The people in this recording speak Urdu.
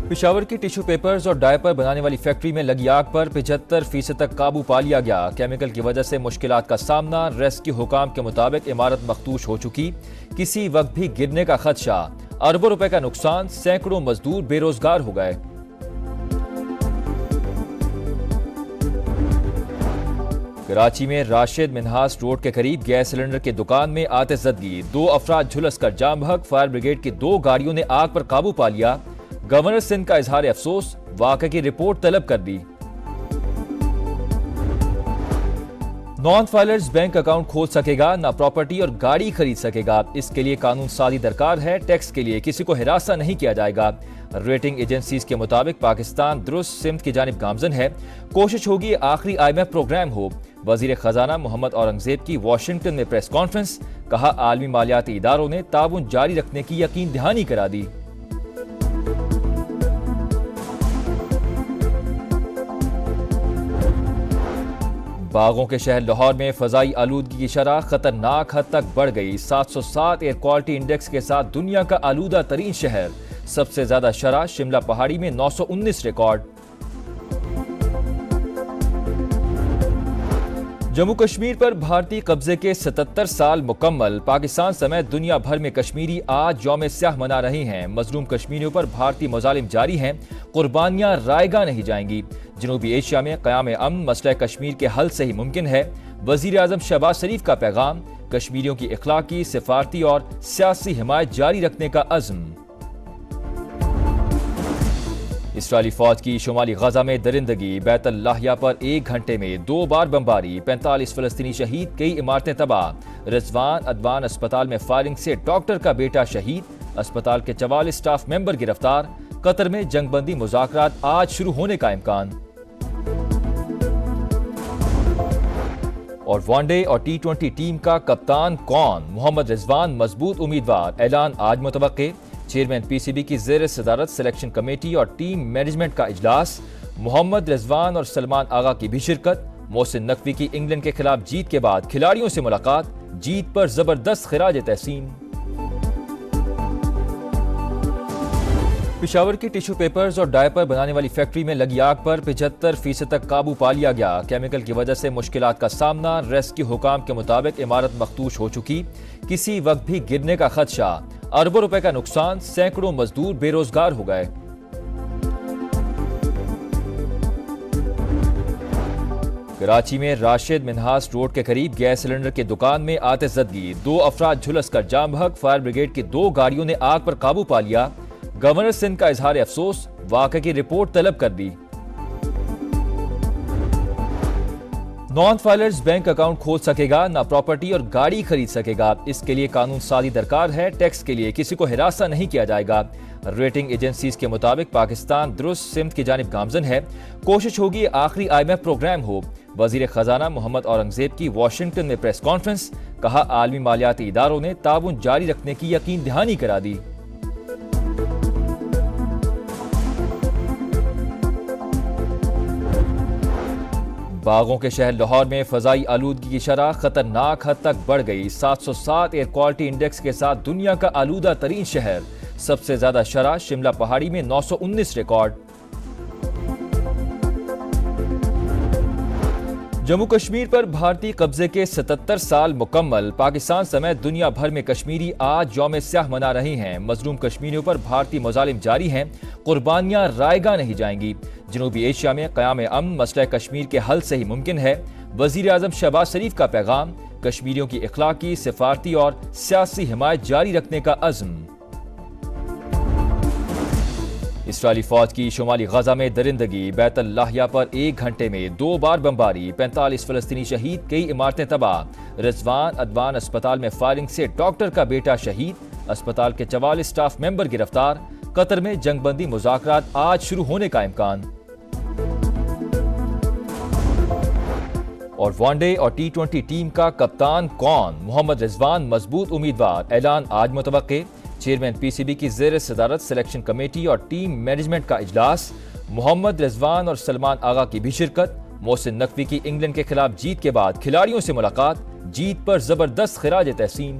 پشاور کی ٹیشو پیپرز اور ڈائپر بنانے والی فیکٹری میں لگی آگ پر 75% تک قابو پا لیا گیا۔ کیمیکل کی وجہ سے مشکلات کا سامنا، ریسکیو حکام کے مطابق عمارت مخدوش ہو چکی، کسی وقت بھی گرنے کا خدشہ، اربوں روپے کا نقصان، سینکڑوں مزدور بے روزگار ہو گئے۔ کراچی میں راشد منہاس روڈ کے قریب گیس سلنڈر کی دکان میں آتش زدگی، 2 افراد جھلس کر جاں بحق، فائر بریگیڈ کی 2 گاڑیوں نے آگ پر قابو پا لیا۔ گورنر سندھ کا اظہار افسوس، واقعے کی رپورٹ طلب کر دی۔ نان فائلرز بینک اکاؤنٹ کھول سکے گا، نہ پراپرٹی اور گاڑی خرید سکے گا، اس کے لیے قانون سازی درکار ہے، ٹیکس کے لیے کسی کو ہراساں نہیں کیا جائے گا۔ ریٹنگ ایجنسیز کے مطابق پاکستان درست سمت کی جانب گامزن ہے، کوشش ہوگی آخری IMF پروگرام ہو۔ وزیر خزانہ محمد اورنگزیب کی واشنگٹن میں پریس کانفرنس، کہا عالمی مالیاتی اداروں نے تعاون جاری رکھنے کی یقین دہانی کرا دی۔ باغوں کے شہر لاہور میں فضائی آلودگی کی شرح خطرناک حد تک بڑھ گئی، 707 ایئر کوالٹی انڈیکس کے ساتھ دنیا کا آلودہ ترین شہر، سب سے زیادہ شرح شملہ پہاڑی میں 919 ریکارڈ۔ جموں کشمیر پر بھارتی قبضے کے 77 سال مکمل، پاکستان سمیت دنیا بھر میں کشمیری آج یوم سیاہ منا رہے ہیں۔ مظلوم کشمیریوں پر بھارتی مظالم جاری ہیں، قربانیاں رائے گاہ نہیں جائیں گی۔ جنوبی ایشیا میں قیام امن مسئلہ کشمیر کے حل سے ہی ممکن ہے، وزیر اعظم شہباز شریف کا پیغام، کشمیریوں کی اخلاقی، سفارتی اور سیاسی حمایت جاری رکھنے کا عزم۔ اسرائیلی فوج کی شمالی غزہ میں درندگی، بیت اللحیہ پر 1 گھنٹے میں 2 بار بمباری، 45 فلسطینی شہید، کئی عمارتیں تباہ۔ رضوان ادوان اسپتال میں فائرنگ سے ڈاکٹر کا بیٹا شہید، اسپتال کے 44 سٹاف ممبر گرفتار۔ قطر میں جنگ بندی مذاکرات آج شروع ہونے کا امکان۔ اور ون ڈے اور T20 ٹیم کا کپتان کون؟ محمد رضوان مضبوط امیدوار، اعلان آج متوقع۔ چیئرمین PCB کی زیر صدارت سلیکشن کمیٹی اور ٹیم مینجمنٹ کا اجلاس، محمد رضوان اور سلمان آغا کی بھی شرکت۔ محسن نقوی کی انگلینڈ کے خلاف جیت کے بعد کھلاڑیوں سے ملاقات، جیت پر زبردست خراج تحسین۔ پشاور کی ٹیشو پیپرز اور ڈائپر بنانے والی فیکٹری میں لگی آگ پر 75% تک قابو پا لیا گیا۔ کیمیکل کی وجہ سے مشکلات کا سامنا، ریسکیو حکام کے مطابق عمارت مخدوش ہو چکی، کسی وقت بھی گرنے کا خدشہ، اربوں روپے کا نقصان، سینکڑوں مزدور بے روزگار ہو گئے۔ کراچی میں راشد منہاس روڈ کے قریب گیس سلنڈر کی دکان میں آتش زدگی، 2 افراد جھلس کر جاں بحق، فائر بریگیڈ کی 2 گاڑیوں نے آگ پر قابو پا لیا۔ گورنر سندھ کا اظہار افسوس، واقعے کی رپورٹ طلب کر دی۔ نان فائلرز بینک اکاؤنٹ کھول سکے گا، نہ پراپرٹی اور گاڑی خرید سکے گا، اس کے لیے قانون سازی درکار ہے، ٹیکس کے لیے کسی کو ہراساں نہیں کیا جائے گا۔ ریٹنگ ایجنسیز کے مطابق پاکستان درست سمت کی جانب گامزن ہے، کوشش ہوگی آخری IMF پروگرام ہو۔ وزیر خزانہ محمد اورنگزیب کی واشنگٹن میں پریس کانفرنس، کہا عالمی مالیاتی اداروں نے تعاون جاری رکھنے کی یقین دہانی کرا دی۔ باغوں کے شہر لاہور میں فضائی آلودگی کی شرح خطرناک حد تک بڑھ گئی، 707 ایئر کوالٹی انڈیکس کے ساتھ دنیا کا آلودہ ترین شہر، سب سے زیادہ شرح شملہ پہاڑی میں 919 ریکارڈ۔ جموں کشمیر پر بھارتی قبضے کے 77 سال مکمل، پاکستان سمیت دنیا بھر میں کشمیری آج یوم سیاہ منا رہے ہیں۔ مظلوم کشمیریوں پر بھارتی مظالم جاری ہیں، قربانیاں رائے گاہ نہیں جائیں گی۔ جنوبی ایشیا میں قیام امن مسئلہ کشمیر کے حل سے ہی ممکن ہے، وزیر اعظم شہباز شریف کا پیغام، کشمیریوں کی اخلاقی، سفارتی اور سیاسی حمایت جاری رکھنے کا عزم۔ اسرائیلی فوج کی شمالی غزہ میں درندگی، بیت اللحیہ پر 1 گھنٹے میں 2 بار بمباری، 45 فلسطینی شہید، کئی عمارتیں تباہ۔ رضوان ادوان اسپتال میں فائرنگ سے ڈاکٹر کا بیٹا شہید، اسپتال کے 44 سٹاف ممبر گرفتار۔ قطر میں جنگ بندی مذاکرات آج شروع ہونے کا امکان۔ اور ون ڈے اور T20 ٹیم کا کپتان کون؟ محمد رضوان مضبوط امیدوار، اعلان آج متوقع۔ چیئرمین PCB کی زیر صدارت سلیکشن کمیٹی اور ٹیم مینجمنٹ کا اجلاس، محمد رضوان اور سلمان آغا کی بھی شرکت۔ محسن نقوی کی انگلینڈ کے خلاف جیت کے بعد کھلاڑیوں سے ملاقات، جیت پر زبردست خراج تحسین۔